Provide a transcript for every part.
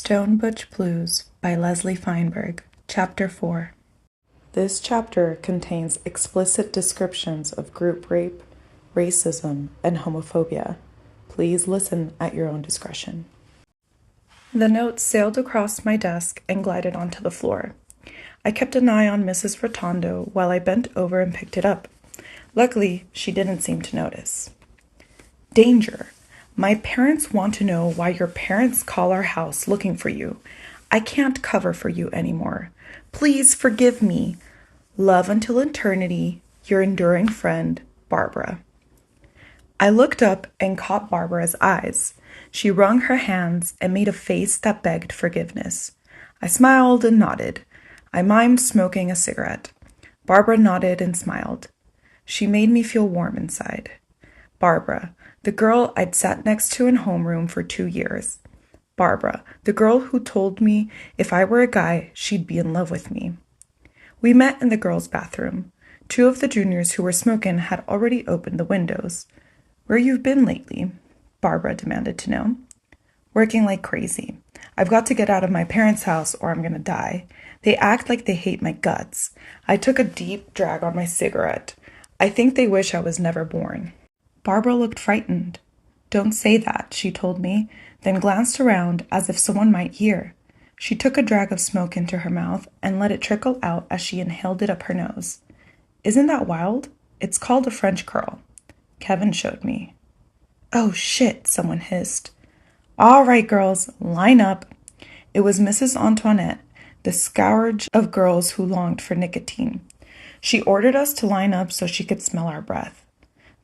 Stone Butch Blues by Leslie Feinberg, Chapter 4. This chapter contains explicit descriptions of group rape, racism, and homophobia. Please listen at your own discretion. The note sailed across my desk and glided onto the floor. I kept an eye on Mrs. Rotondo while I bent over and picked it up. Luckily, she didn't seem to notice. Danger. My parents want to know why your parents call our house looking for you. I can't cover for you anymore. Please forgive me. Love until eternity, your enduring friend, Barbara. I looked up and caught Barbara's eyes. She wrung her hands and made a face that begged forgiveness. I smiled and nodded. I mimed smoking a cigarette. Barbara nodded and smiled. She made me feel warm inside. Barbara, the girl I'd sat next to in homeroom for 2 years. Barbara, the girl who told me if I were a guy, she'd be in love with me. We met in the girls' bathroom. 2 of the juniors who were smoking had already opened the windows. Where you've been lately? Barbara demanded to know. Working like crazy. I've got to get out of my parents' house or I'm gonna die. They act like they hate my guts. I took a deep drag on my cigarette. I think they wish I was never born. Barbara looked frightened. Don't say that, she told me, then glanced around as if someone might hear. She took a drag of smoke into her mouth and let it trickle out as she inhaled it up her nose. Isn't that wild? It's called a French curl. Kevin showed me. Oh shit, someone hissed. All right, girls, line up. It was Mrs. Antoinette, the scourge of girls who longed for nicotine. She ordered us to line up so she could smell our breath.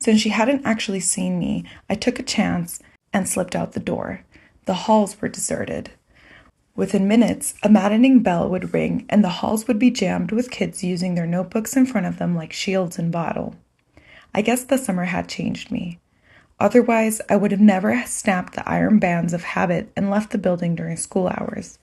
Since she hadn't actually seen me, I took a chance and slipped out the door. The halls were deserted. Within minutes, a maddening bell would ring and the halls would be jammed with kids using their notebooks in front of them like shields in battle. I guess the summer had changed me. Otherwise, I would have never snapped the iron bands of habit and left the building during school hours.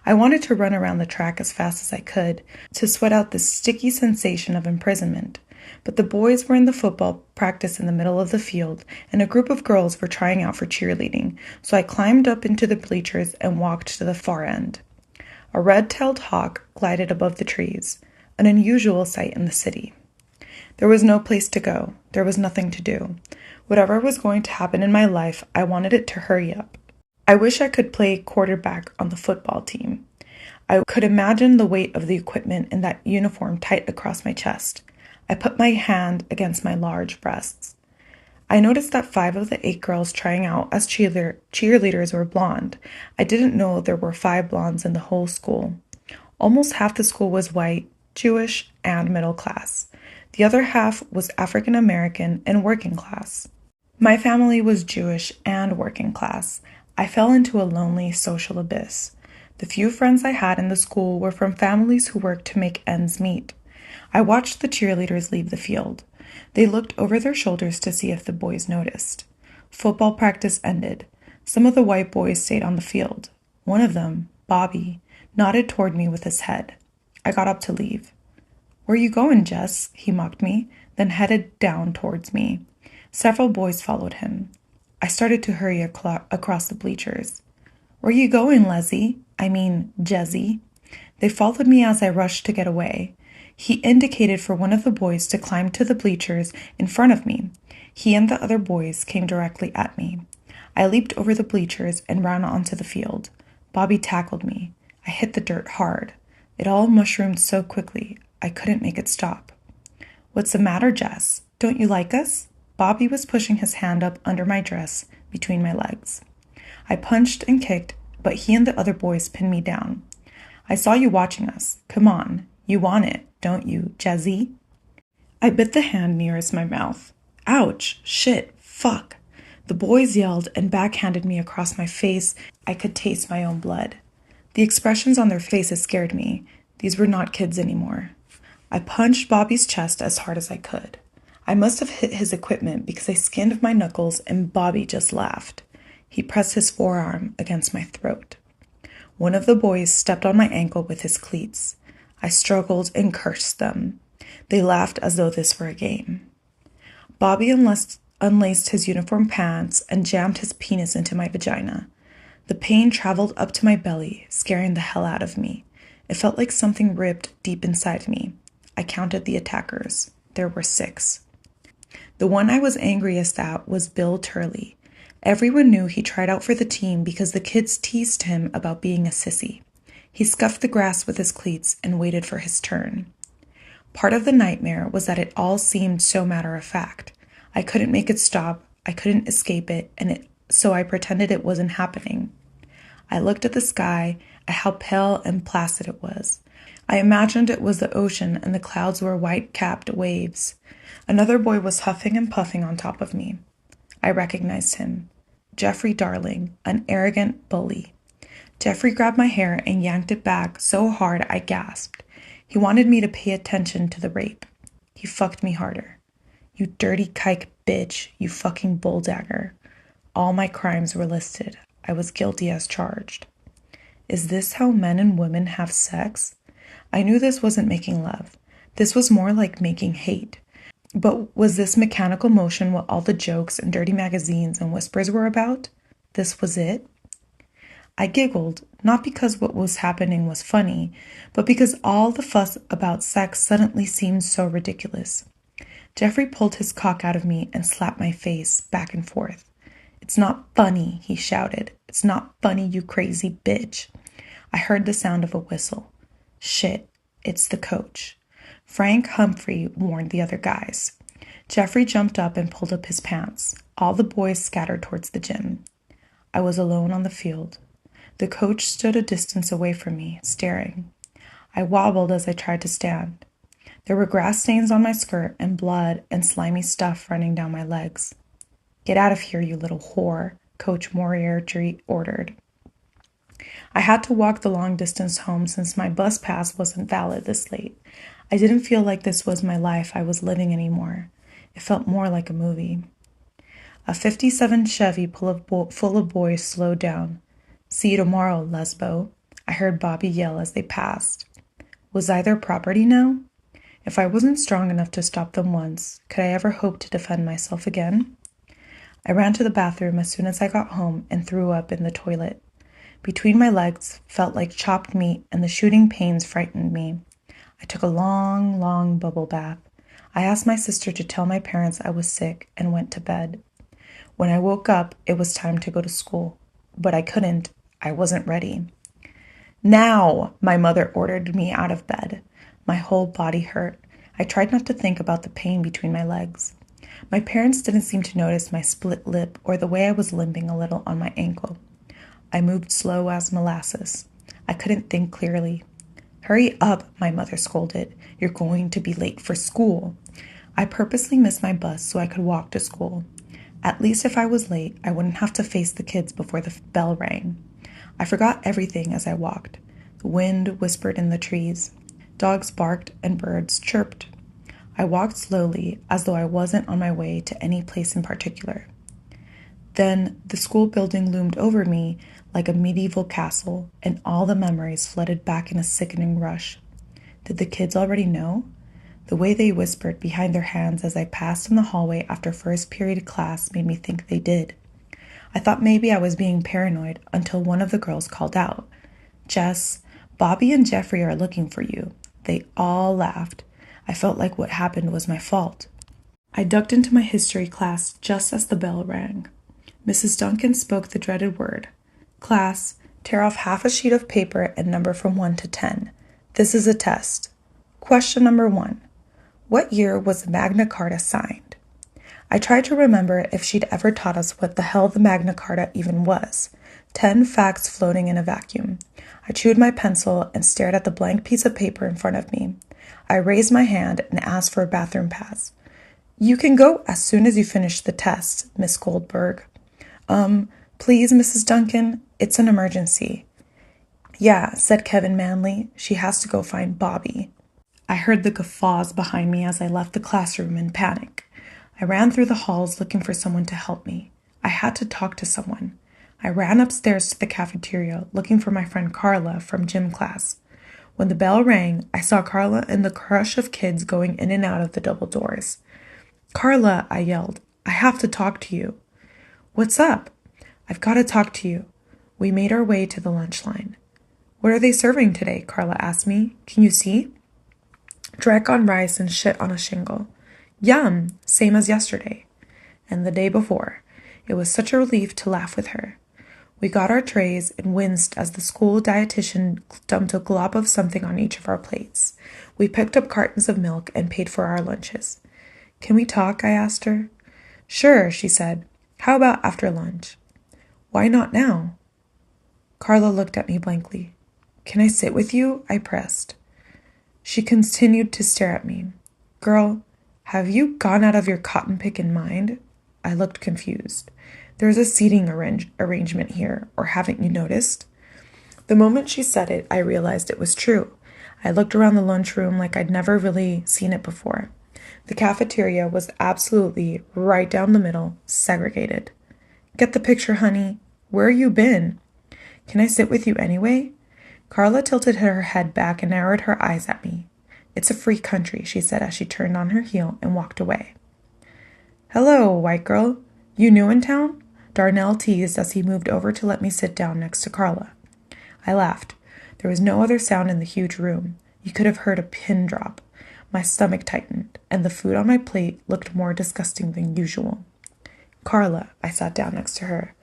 I wanted to run around the track as fast as I could, to sweat out the sticky sensation of imprisonment. But the boys were in the football practice in the middle of the field, and a group of girls were trying out for cheerleading, so I climbed up into the bleachers and walked to the far end. A red-tailed hawk glided above the trees, an unusual sight in the city. There was no place to go. There was nothing to do. Whatever was going to happen in my life, I wanted it to hurry up. I wish I could play quarterback on the football team. I could imagine the weight of the equipment in that uniform tight across my chest. I put my hand against my large breasts. I noticed that 5 of the 8 girls trying out as cheerleaders were blonde. I didn't know there were 5 blondes in the whole school. Almost half the school was white, Jewish, and middle class. The other half was African American and working class. My family was Jewish and working class. I fell into a lonely social abyss. The few friends I had in the school were from families who worked to make ends meet. I watched the cheerleaders leave the field. They looked over their shoulders to see if the boys noticed. Football practice ended. Some of the white boys stayed on the field. One of them, Bobby, nodded toward me with his head. I got up to leave. Where you going, Jess? He mocked me, then headed down towards me. Several boys followed him. I started to hurry across the bleachers. Where you going, Leslie? Jezzy. They followed me as I rushed to get away. He indicated for one of the boys to climb to the bleachers in front of me. He and the other boys came directly at me. I leaped over the bleachers and ran onto the field. Bobby tackled me. I hit the dirt hard. It all mushroomed so quickly, I couldn't make it stop. What's the matter, Jess? Don't you like us? Bobby was pushing his hand up under my dress between my legs. I punched and kicked, but he and the other boys pinned me down. I saw you watching us. Come on. You want it, don't you, Jezzy? I bit the hand nearest my mouth. Ouch, shit, fuck. The boys yelled and backhanded me across my face. I could taste my own blood. The expressions on their faces scared me. These were not kids anymore. I punched Bobby's chest as hard as I could. I must have hit his equipment because I skinned my knuckles and Bobby just laughed. He pressed his forearm against my throat. One of the boys stepped on my ankle with his cleats. I struggled and cursed them. They laughed as though this were a game. Bobby unlaced his uniform pants and jammed his penis into my vagina. The pain traveled up to my belly, scaring the hell out of me. It felt like something ripped deep inside me. I counted the attackers. There were 6. The one I was angriest at was Bill Turley. Everyone knew he tried out for the team because the kids teased him about being a sissy. He scuffed the grass with his cleats and waited for his turn. Part of the nightmare was that it all seemed so matter-of-fact. I couldn't make it stop, I couldn't escape it, so I pretended it wasn't happening. I looked at the sky, at how pale and placid it was. I imagined it was the ocean and the clouds were white-capped waves. Another boy was huffing and puffing on top of me. I recognized him. Jeffrey Darling, an arrogant bully. Jeffrey grabbed my hair and yanked it back so hard I gasped. He wanted me to pay attention to the rape. He fucked me harder. You dirty kike bitch, you fucking bulldagger. All my crimes were listed. I was guilty as charged. Is this how men and women have sex? I knew this wasn't making love. This was more like making hate. But was this mechanical motion what all the jokes and dirty magazines and whispers were about? This was it? I giggled, not because what was happening was funny, but because all the fuss about sex suddenly seemed so ridiculous. Jeffrey pulled his cock out of me and slapped my face back and forth. It's not funny, he shouted. It's not funny, you crazy bitch. I heard the sound of a whistle. Shit, it's the coach. Frank Humphrey warned the other guys. Jeffrey jumped up and pulled up his pants. All the boys scattered towards the gym. I was alone on the field. The coach stood a distance away from me, staring. I wobbled as I tried to stand. There were grass stains on my skirt and blood and slimy stuff running down my legs. Get out of here, you little whore, Coach Moriarty ordered. I had to walk the long distance home since my bus pass wasn't valid this late. I didn't feel like this was my life I was living anymore. It felt more like a movie. A 57 Chevy full of boys slowed down. See you tomorrow, Lesbo, I heard Bobby yell as they passed. Was I their property now? If I wasn't strong enough to stop them once, could I ever hope to defend myself again? I ran to the bathroom as soon as I got home and threw up in the toilet. Between my legs felt like chopped meat and the shooting pains frightened me. I took a long, long bubble bath. I asked my sister to tell my parents I was sick and went to bed. When I woke up, it was time to go to school, but I couldn't. I wasn't ready. Now, my mother ordered me out of bed. My whole body hurt. I tried not to think about the pain between my legs. My parents didn't seem to notice my split lip or the way I was limping a little on my ankle. I moved slow as molasses. I couldn't think clearly. Hurry up, my mother scolded. You're going to be late for school. I purposely missed my bus so I could walk to school. At least if I was late, I wouldn't have to face the kids before the bell rang. I forgot everything as I walked. The wind whispered in the trees. Dogs barked and birds chirped. I walked slowly, as though I wasn't on my way to any place in particular. Then the school building loomed over me like a medieval castle, and all the memories flooded back in a sickening rush. Did the kids already know? The way they whispered behind their hands as I passed in the hallway after first period class made me think they did. I thought maybe I was being paranoid until one of the girls called out, "Jess, Bobby and Jeffrey are looking for you." They all laughed. I felt like what happened was my fault. I ducked into my history class just as the bell rang. Mrs. Duncan spoke the dreaded word. "Class, tear off half a sheet of paper and number from 1 to 10. This is a test. Question number 1. What year was the Magna Carta signed?" I tried to remember if she'd ever taught us what the hell the Magna Carta even was. 10 facts floating in a vacuum. I chewed my pencil and stared at the blank piece of paper in front of me. I raised my hand and asked for a bathroom pass. "You can go as soon as you finish the test, Miss Goldberg." Please, Mrs. Duncan, it's an emergency." "Yeah," said Kevin Manley. "She has to go find Bobby." I heard the guffaws behind me as I left the classroom in panic. I ran through the halls looking for someone to help me. I had to talk to someone. I ran upstairs to the cafeteria looking for my friend Carla from gym class. When the bell rang, I saw Carla and the crush of kids going in and out of the double doors. "Carla," I yelled, "I have to talk to you." "What's up?" "I've got to talk to you." We made our way to the lunch line. What are they serving today? Carla asked me. Can you see? Drek on rice and shit on a shingle. Yum, same as yesterday. And the day before. It was such a relief to laugh with her. We got our trays and winced as the school dietitian dumped a glob of something on each of our plates. We picked up cartons of milk and paid for our lunches. Can we talk? I asked her. Sure, she said. How about after lunch? Why not now? Carla looked at me blankly. Can I sit with you? I pressed. She continued to stare at me. Girl, have you gone out of your cotton-picking mind? I looked confused. There's a seating arrangement here, or haven't you noticed? The moment she said it, I realized it was true. I looked around the lunchroom like I'd never really seen it before. The cafeteria was absolutely right down the middle, segregated. Get the picture, honey. Where you been? Can I sit with you anyway? Carla tilted her head back and narrowed her eyes at me. It's a free country, she said as she turned on her heel and walked away. Hello, white girl. You new in town? Darnell teased as he moved over to let me sit down next to Carla. I laughed. There was no other sound in the huge room. You could have heard a pin drop. My stomach tightened, and the food on my plate looked more disgusting than usual. Carla, I sat down next to her.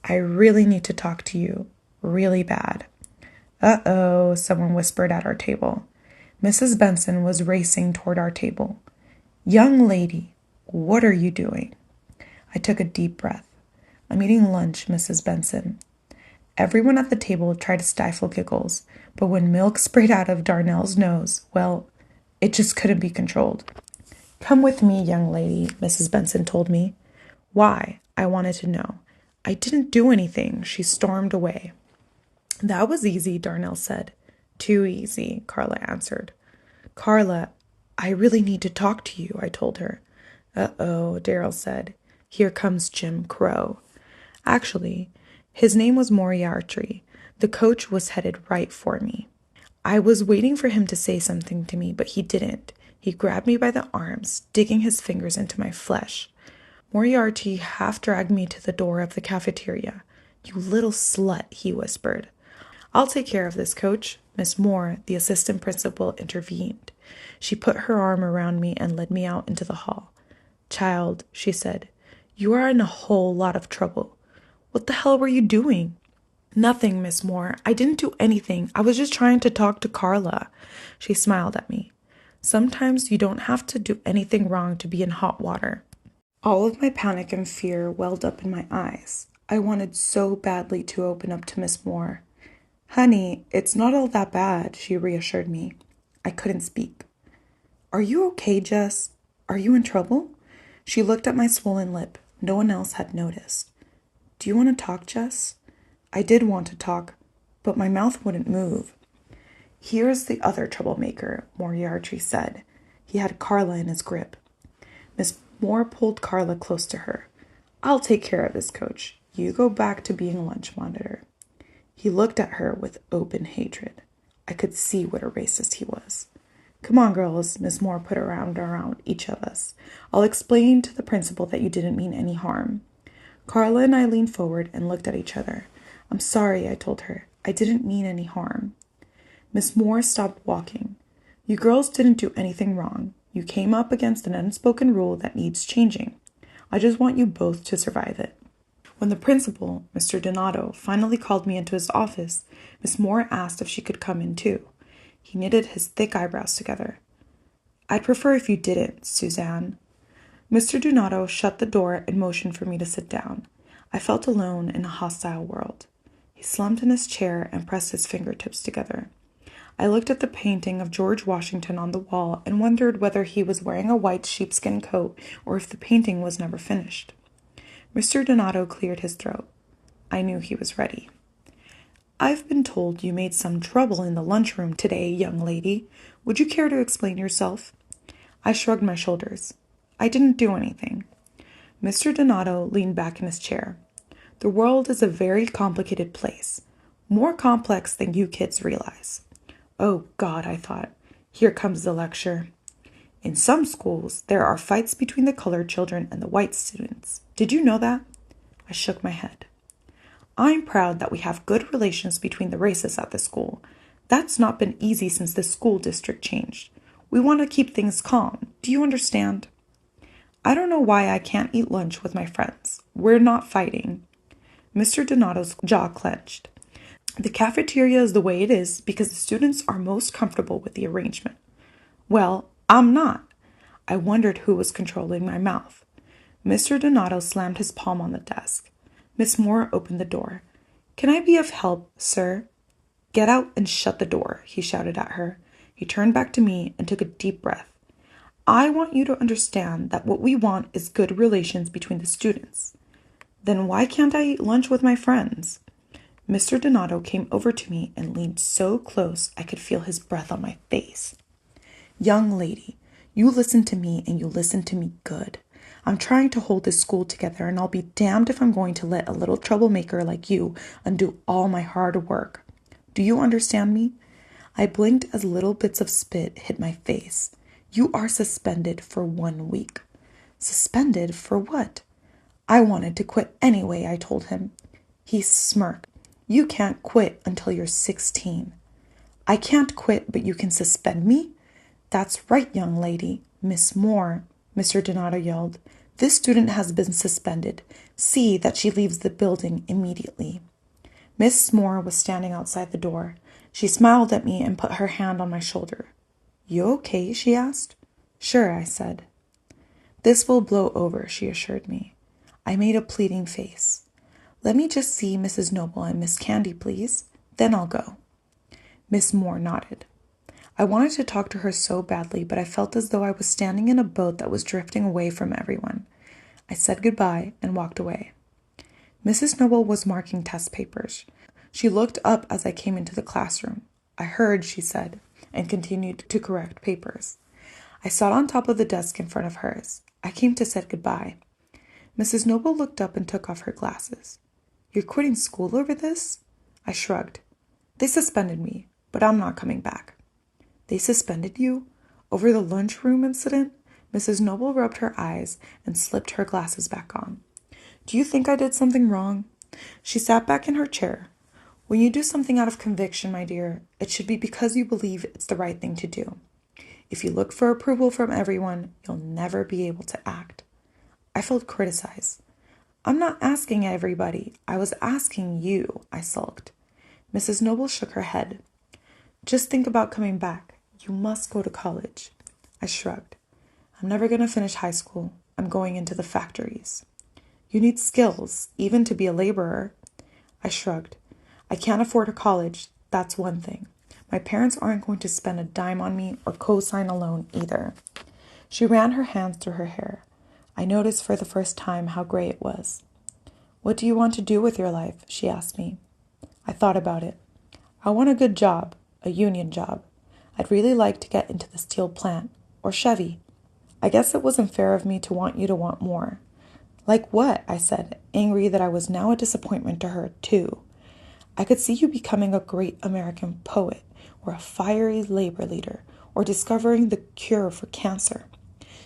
I really need to talk to you. Really bad. Uh-oh, someone whispered at our table. Mrs. Benson was racing toward our table. Young lady, what are you doing? I took a deep breath. I'm eating lunch, Mrs. Benson. Everyone at the table tried to stifle giggles, but when milk sprayed out of Darnell's nose, well, it just couldn't be controlled. Come with me, young lady, Mrs. Benson told me. Why? I wanted to know. I didn't do anything. She stormed away. That was easy, Darnell said. Too easy, Carla answered. Carla, I really need to talk to you, I told her. Uh-oh, Darryl said. Here comes Jim Crow. Actually, his name was Moriarty. The coach was headed right for me. I was waiting for him to say something to me, but he didn't. He grabbed me by the arms, digging his fingers into my flesh. Moriarty half dragged me to the door of the cafeteria. You little slut, he whispered. I'll take care of this, coach. Miss Moore, the assistant principal, intervened. She put her arm around me and led me out into the hall. Child, she said, you are in a whole lot of trouble. What the hell were you doing? Nothing, Miss Moore. I didn't do anything. I was just trying to talk to Carla. She smiled at me. Sometimes you don't have to do anything wrong to be in hot water. All of my panic and fear welled up in my eyes. I wanted so badly to open up to Miss Moore. Honey, it's not all that bad, she reassured me. I couldn't speak. Are you okay, Jess? Are you in trouble? She looked at my swollen lip. No one else had noticed. Do you want to talk, Jess? I did want to talk, but my mouth wouldn't move. Here's the other troublemaker, Moriarty said. He had Carla in his grip. Miss Moore pulled Carla close to her. I'll take care of this, coach. You go back to being lunch monitor. He looked at her with open hatred. I could see what a racist he was. Come on, girls, Miss Moore put her arm around each of us. I'll explain to the principal that you didn't mean any harm. Carla and I leaned forward and looked at each other. I'm sorry, I told her. I didn't mean any harm. Miss Moore stopped walking. You girls didn't do anything wrong. You came up against an unspoken rule that needs changing. I just want you both to survive it. When the principal, Mr. Donato, finally called me into his office, Miss Moore asked if she could come in too. He knitted his thick eyebrows together. I'd prefer if you didn't, Suzanne. Mr. Donato shut the door and motioned for me to sit down. I felt alone in a hostile world. He slumped in his chair and pressed his fingertips together. I looked at the painting of George Washington on the wall and wondered whether he was wearing a white sheepskin coat or if the painting was never finished. Mr. Donato cleared his throat. I knew he was ready. I've been told you made some trouble in the lunchroom today, young lady. Would you care to explain yourself? I shrugged my shoulders. I didn't do anything. Mr. Donato leaned back in his chair. The world is a very complicated place, more complex than you kids realize. Oh, God, I thought. Here comes the lecture. In some schools, there are fights between the colored children and the white students. Did you know that? I shook my head. I'm proud that we have good relations between the races at the school. That's not been easy since the school district changed. We want to keep things calm. Do you understand? I don't know why I can't eat lunch with my friends. We're not fighting. Mr. Donato's jaw clenched. The cafeteria is the way it is because the students are most comfortable with the arrangement. Well, I'm not. I wondered who was controlling my mouth. Mr. Donato slammed his palm on the desk. Miss Moore opened the door. Can I be of help, sir? Get out and shut the door, he shouted at her. He turned back to me and took a deep breath. I want you to understand that what we want is good relations between the students. Then why can't I eat lunch with my friends? Mr. Donato came over to me and leaned so close I could feel his breath on my face. Young lady, you listen to me and you listen to me good. I'm trying to hold this school together and I'll be damned if I'm going to let a little troublemaker like you undo all my hard work. Do you understand me? I blinked as little bits of spit hit my face. You are suspended for 1 week. Suspended for what? I wanted to quit anyway, I told him. He smirked. You can't quit until you're 16. I can't quit, but you can suspend me? That's right, young lady. Miss Moore, Mr. Donato yelled. This student has been suspended. See that she leaves the building immediately. Miss Moore was standing outside the door. She smiled at me and put her hand on my shoulder. You okay? She asked. Sure, I said. This will blow over, she assured me. I made a pleading face. Let me just see Mrs. Noble and Miss Candy, please. Then I'll go. Miss Moore nodded. I wanted to talk to her so badly, but I felt as though I was standing in a boat that was drifting away from everyone. I said goodbye and walked away. Mrs. Noble was marking test papers. She looked up as I came into the classroom. I heard, she said, and continued to correct papers. I sat on top of the desk in front of hers. I came to say goodbye. Mrs. Noble looked up and took off her glasses. You're quitting school over this? I shrugged. They suspended me, but I'm not coming back. They suspended you? Over the lunchroom incident? Mrs. Noble rubbed her eyes and slipped her glasses back on. Do you think I did something wrong? She sat back in her chair. When you do something out of conviction, my dear, it should be because you believe it's the right thing to do. If you look for approval from everyone, you'll never be able to act. I felt criticized. I'm not asking everybody. I was asking you, I sulked. Mrs. Noble shook her head. Just think about coming back. You must go to college. I shrugged. I'm never going to finish high school. I'm going into the factories. You need skills, even to be a laborer. I shrugged. I can't afford a college. That's one thing. My parents aren't going to spend a dime on me or co-sign a loan either. She ran her hands through her hair. I noticed for the first time how gray it was. What do you want to do with your life? She asked me. I thought about it. I want a good job, a union job. I'd really like to get into the steel plant, or Chevy. I guess it wasn't fair of me to want you to want more. Like what? I said, angry that I was now a disappointment to her, too. I could see you becoming a great American poet, or a fiery labor leader, or discovering the cure for cancer.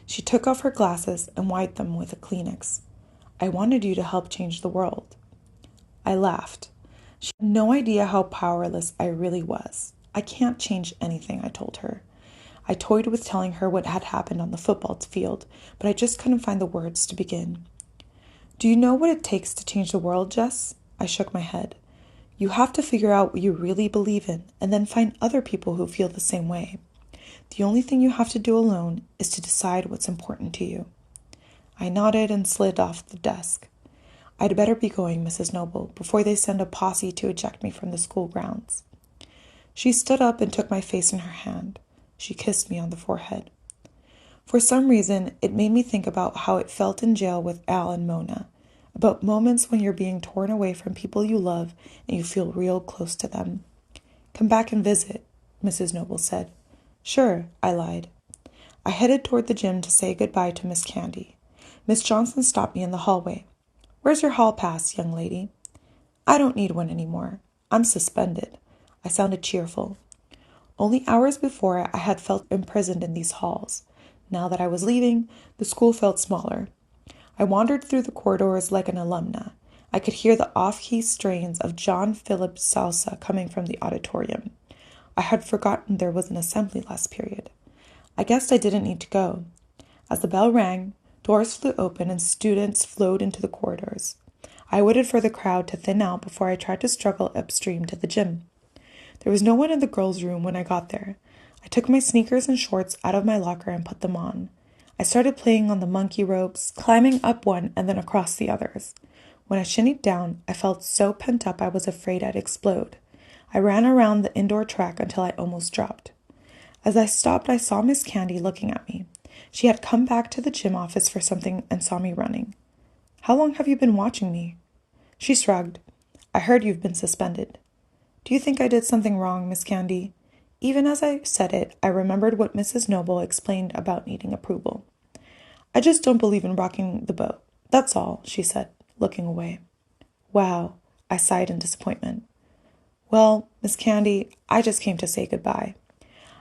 She took off her glasses and wiped them with a Kleenex. I wanted you to help change the world. I laughed. She had no idea how powerless I really was. I can't change anything, I told her. I toyed with telling her what had happened on the football field, but I just couldn't find the words to begin. Do you know what it takes to change the world, Jess? I shook my head. You have to figure out what you really believe in, and then find other people who feel the same way. The only thing you have to do alone is to decide what's important to you. I nodded and slid off the desk. I'd better be going, Mrs. Noble, before they send a posse to eject me from the school grounds. She stood up and took my face in her hand. She kissed me on the forehead. For some reason, it made me think about how it felt in jail with Al and Mona, about moments when you're being torn away from people you love and you feel real close to them. Come back and visit, Mrs. Noble said. Sure, I lied. I headed toward the gym to say goodbye to Miss Candy. Miss Johnson stopped me in the hallway. Where's your hall pass, young lady? I don't need one anymore. I'm suspended. I sounded cheerful. Only hours before, I had felt imprisoned in these halls. Now that I was leaving, the school felt smaller. I wandered through the corridors like an alumna. I could hear the off-key strains of John Philip's salsa coming from the auditorium. I had forgotten there was an assembly last period. I guessed I didn't need to go. As the bell rang, doors flew open and students flowed into the corridors. I waited for the crowd to thin out before I tried to struggle upstream to the gym. There was no one in the girls' room when I got there. I took my sneakers and shorts out of my locker and put them on. I started playing on the monkey ropes, climbing up one and then across the others. When I shinnied down, I felt so pent up I was afraid I'd explode. I ran around the indoor track until I almost dropped. As I stopped, I saw Miss Candy looking at me. She had come back to the gym office for something and saw me running. "How long have you been watching me?" She shrugged. "I heard you've been suspended." "Do you think I did something wrong, Miss Candy?" Even as I said it, I remembered what Mrs. Noble explained about needing approval. "I just don't believe in rocking the boat. That's all," she said, looking away. "Wow," I sighed in disappointment. "Well, Miss Candy, I just came to say goodbye."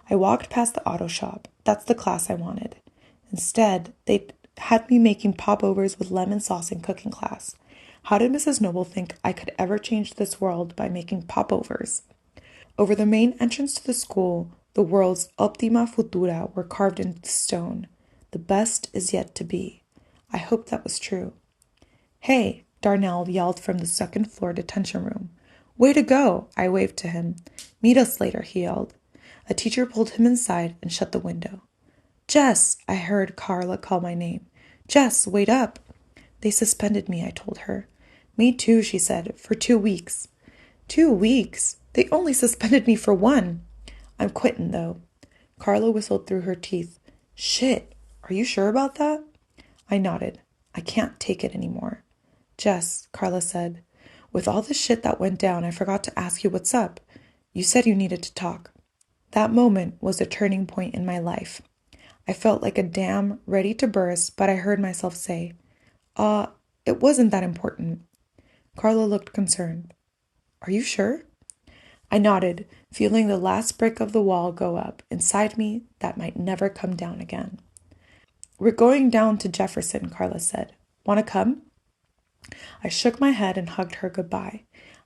I walked past the auto shop. That's the class I wanted. Instead, they had me making popovers with lemon sauce in cooking class. How did Mrs. Noble think I could ever change this world by making popovers? Over the main entrance to the school, the world's Optima Futura were carved into stone. The best is yet to be. I hoped that was true. "Hey," Darnell yelled from the second-floor detention room. "Way to go," I waved to him. "Meet us later," he yelled. A teacher pulled him inside and shut the window. "Jess," I heard Carla call my name. "Jess, wait up." "They suspended me," I told her. "Me too," she said, "for 2 weeks." 2 weeks? They only suspended me for 1. "I'm quitting, though." Carla whistled through her teeth. "Shit, are you sure about that?" I nodded. "I can't take it anymore." "Jess," Carla said, "with all the shit that went down, I forgot to ask you what's up. You said you needed to talk." That moment was a turning point in my life. I felt like a dam ready to burst, but I heard myself say, it wasn't that important." Carla looked concerned. "Are you sure?" I nodded, feeling the last brick of the wall go up inside me that might never come down again. "We're going down to Jefferson," Carla said. "Want to come?" I shook my head and hugged her goodbye.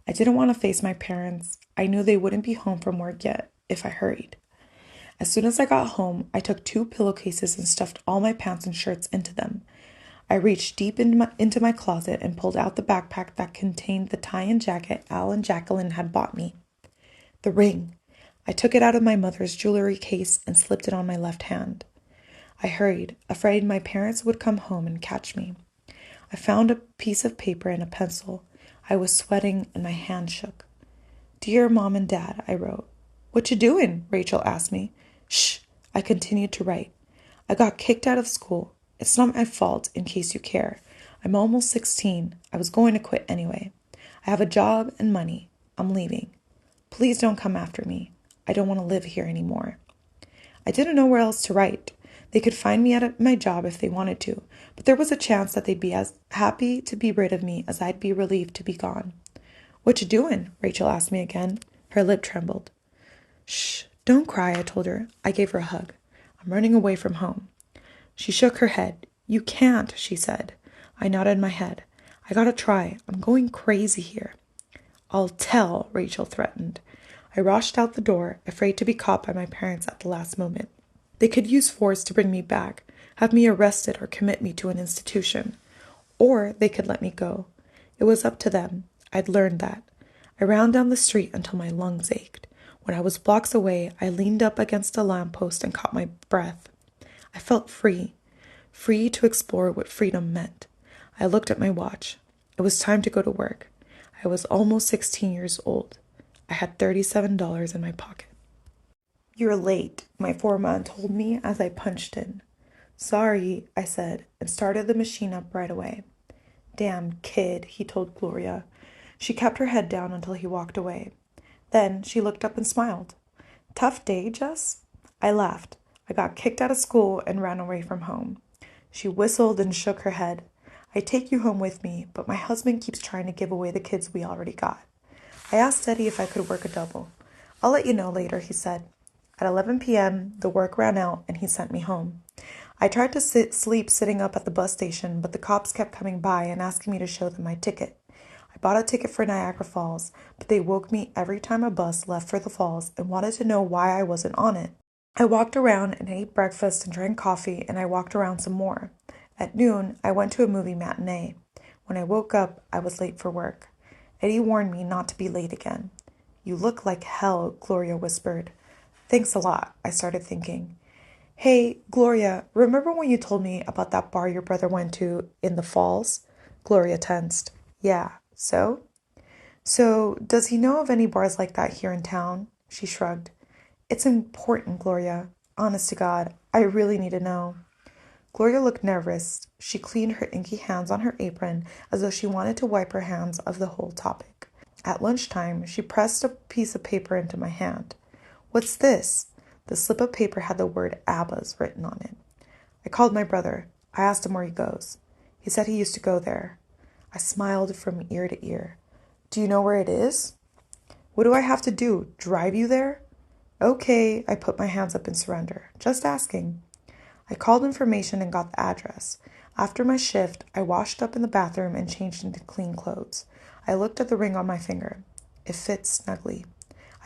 I didn't want to face my parents. I knew they wouldn't be home from work yet if I hurried. As soon as I got home, I took 2 pillowcases and stuffed all my pants and shirts into them. I reached deep into my closet and pulled out the backpack that contained the tie and jacket Al and Jacqueline had bought me. The ring. I took it out of my mother's jewelry case and slipped it on my left hand. I hurried, afraid my parents would come home and catch me. I found a piece of paper and a pencil. I was sweating and my hand shook. "Dear Mom and Dad," I wrote. "What you doing?" Rachel asked me. "Shh," I continued to write. "I got kicked out of school. It's not my fault, in case you care. I'm almost 16. I was going to quit anyway. I have a job and money. I'm leaving. Please don't come after me. I don't want to live here anymore." I didn't know where else to write. They could find me at my job if they wanted to, but there was a chance that they'd be as happy to be rid of me as I'd be relieved to be gone. "What you doing?" Rachel asked me again. Her lip trembled. "Shh, don't cry," I told her. I gave her a hug. "I'm running away from home." She shook her head. "You can't," she said. I nodded my head. "I gotta try. I'm going crazy here." "I'll tell," Rachel threatened. I rushed out the door, afraid to be caught by my parents at the last moment. They could use force to bring me back, have me arrested or commit me to an institution. Or they could let me go. It was up to them. I'd learned that. I ran down the street until my lungs ached. When I was blocks away, I leaned up against a lamppost and caught my breath. I felt free to explore what freedom meant. I looked at my watch. It was time to go to work. I was almost 16 years old. I had $37 in my pocket. "You're late," my foreman told me as I punched in. "Sorry," I said, and started the machine up right away. "Damn kid," he told Gloria. She kept her head down until he walked away. Then she looked up and smiled. "Tough day, Jess?" I laughed. "I got kicked out of school and ran away from home." She whistled and shook her head. "I'd take you home with me, but my husband keeps trying to give away the kids we already got." I asked Eddie if I could work a double. "I'll let you know later," he said. At 11 p.m., the work ran out and he sent me home. I tried to sleep sitting up at the bus station, but the cops kept coming by and asking me to show them my ticket. bought a ticket for Niagara Falls, but they woke me every time a bus left for the falls and wanted to know why I wasn't on it. I walked around and ate breakfast and drank coffee, and I walked around some more. At noon, I went to a movie matinee. When I woke up, I was late for work. Eddie warned me not to be late again. "You look like hell," Gloria whispered. "Thanks a lot," I started thinking. "Hey, Gloria, remember when you told me about that bar your brother went to in the falls?" Gloria tensed. "Yeah, so?" "So, does he know of any bars like that here in town?" She shrugged. "It's important, Gloria. Honest to God, I really need to know." Gloria looked nervous. She cleaned her inky hands on her apron as though she wanted to wipe her hands of the whole topic. At lunchtime, she pressed a piece of paper into my hand. "What's this?" The slip of paper had the word ABBA's written on it. "I called my brother. I asked him where he goes. He said he used to go there." I smiled from ear to ear. "Do you know where it is?" "What do I have to do? Drive you there?" "Okay," I put my hands up in surrender. "Just asking." I called information and got the address. After my shift, I washed up in the bathroom and changed into clean clothes. I looked at the ring on my finger. It fit snugly.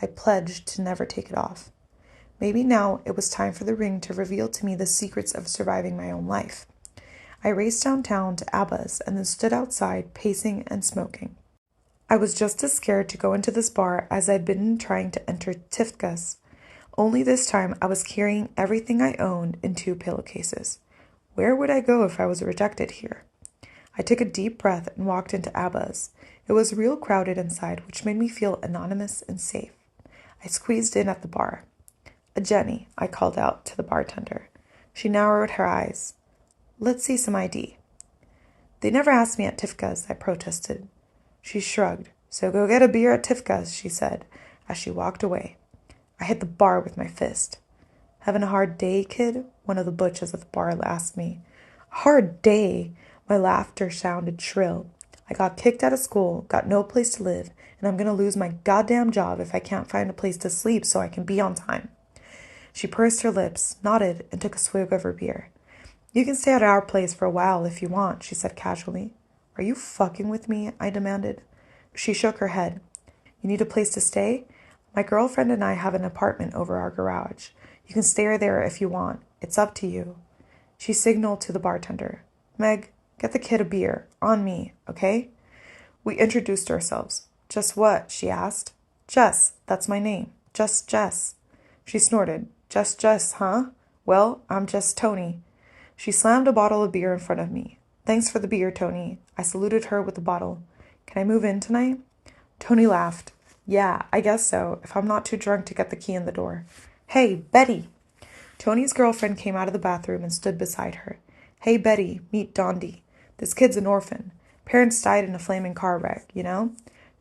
I pledged to never take it off. Maybe now it was time for the ring to reveal to me the secrets of surviving my own life. I raced downtown to ABBA's and then stood outside, pacing and smoking. I was just as scared to go into this bar as I'd been trying to enter Tifka's. Only this time I was carrying everything I owned in 2 pillowcases. Where would I go if I was rejected here? I took a deep breath and walked into ABBA's. It was real crowded inside, which made me feel anonymous and safe. I squeezed in at the bar. "Jenny," I called out to the bartender. She narrowed her eyes. "Let's see some ID." "They never asked me at Tifka's," I protested. She shrugged. "So go get a beer at Tifka's," she said, as she walked away. I hit the bar with my fist. "Having a hard day, kid?" one of the butches at the bar asked me. "A hard day?" My laughter sounded shrill. "I got kicked out of school, got no place to live, and I'm going to lose my goddamn job if I can't find a place to sleep so I can be on time." She pursed her lips, nodded, and took a swig of her beer. "You can stay at our place for a while if you want," she said casually. "Are you fucking with me?" I demanded. She shook her head. "You need a place to stay? My girlfriend and I have an apartment over our garage. You can stay there if you want. It's up to you." She signaled to the bartender. "Meg, get the kid a beer. On me, okay?" We introduced ourselves. "Just what?" she asked. "Jess, that's my name. Just Jess." She snorted. "Just Jess, huh? Well, I'm just Tony." She slammed a bottle of beer in front of me. "Thanks for the beer, Tony." I saluted her with the bottle. "Can I move in tonight?" Tony laughed. "Yeah, I guess so, if I'm not too drunk to get the key in the door." "Hey, Betty!" Tony's girlfriend came out of the bathroom and stood beside her. "Hey, Betty, meet Dondi. This kid's an orphan. Parents died in a flaming car wreck, you know?"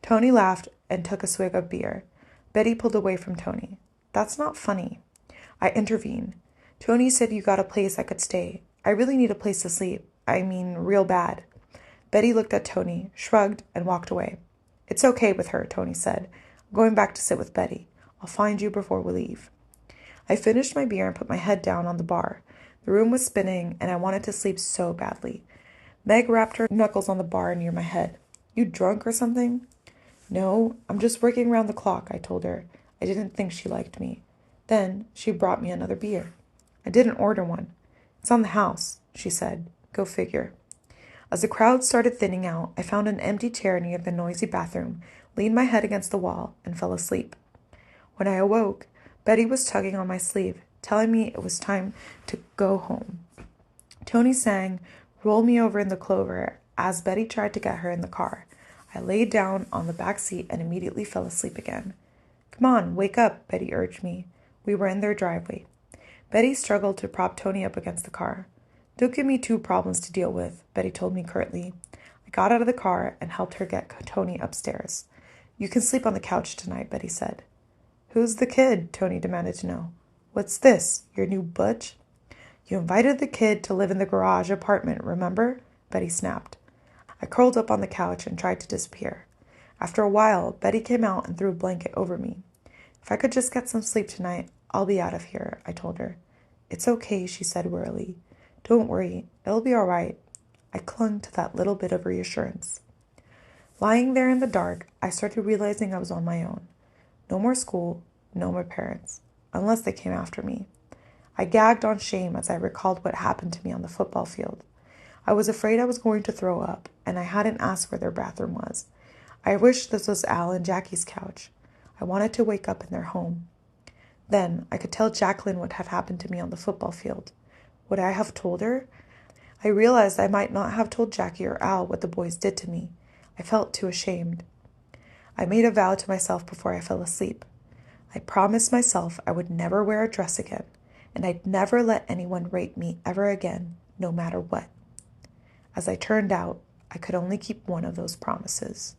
Tony laughed and took a swig of beer. Betty pulled away from Tony. "That's not funny." I intervened. "Tony said you got a place I could stay. I really need a place to sleep. I mean, real bad." Betty looked at Tony, shrugged, and walked away. "It's okay with her," Tony said. "I'm going back to sit with Betty. I'll find you before we leave." I finished my beer and put my head down on the bar. The room was spinning, and I wanted to sleep so badly. Meg wrapped her knuckles on the bar near my head. "You drunk or something?" "No, I'm just working round the clock," I told her. I didn't think she liked me. Then she brought me another beer. I didn't order one. "It's on the house," she said. Go figure. As the crowd started thinning out, I found an empty chair near the noisy bathroom, leaned my head against the wall, and fell asleep. When I awoke, Betty was tugging on my sleeve, telling me it was time to go home. Tony sang "Roll Me Over in the Clover" as Betty tried to get her in the car. I laid down on the back seat and immediately fell asleep again. "Come on, wake up," Betty urged me. We were in their driveway. Betty struggled to prop Tony up against the car. "Don't give me 2 problems to deal with," Betty told me curtly. I got out of the car and helped her get Tony upstairs. "You can sleep on the couch tonight," Betty said. "Who's the kid?" Tony demanded to know. "What's this, your new butch?" "You invited the kid to live in the garage apartment, remember?" Betty snapped. I curled up on the couch and tried to disappear. After a while, Betty came out and threw a blanket over me. "If I could just get some sleep tonight, I'll be out of here," I told her. "It's okay," she said wearily. "Don't worry, it'll be all right." I clung to that little bit of reassurance. Lying there in the dark, I started realizing I was on my own. No more school, no more parents, unless they came after me. I gagged on shame as I recalled what happened to me on the football field. I was afraid I was going to throw up, and I hadn't asked where their bathroom was. I wished this was Al and Jackie's couch. I wanted to wake up in their home. Then I could tell Jacqueline what had happened to me on the football field. Would I have told her? I realized I might not have told Jackie or Al what the boys did to me. I felt too ashamed. I made a vow to myself before I fell asleep. I promised myself I would never wear a dress again, and I'd never let anyone rape me ever again, no matter what. As I turned out, I could only keep one of those promises.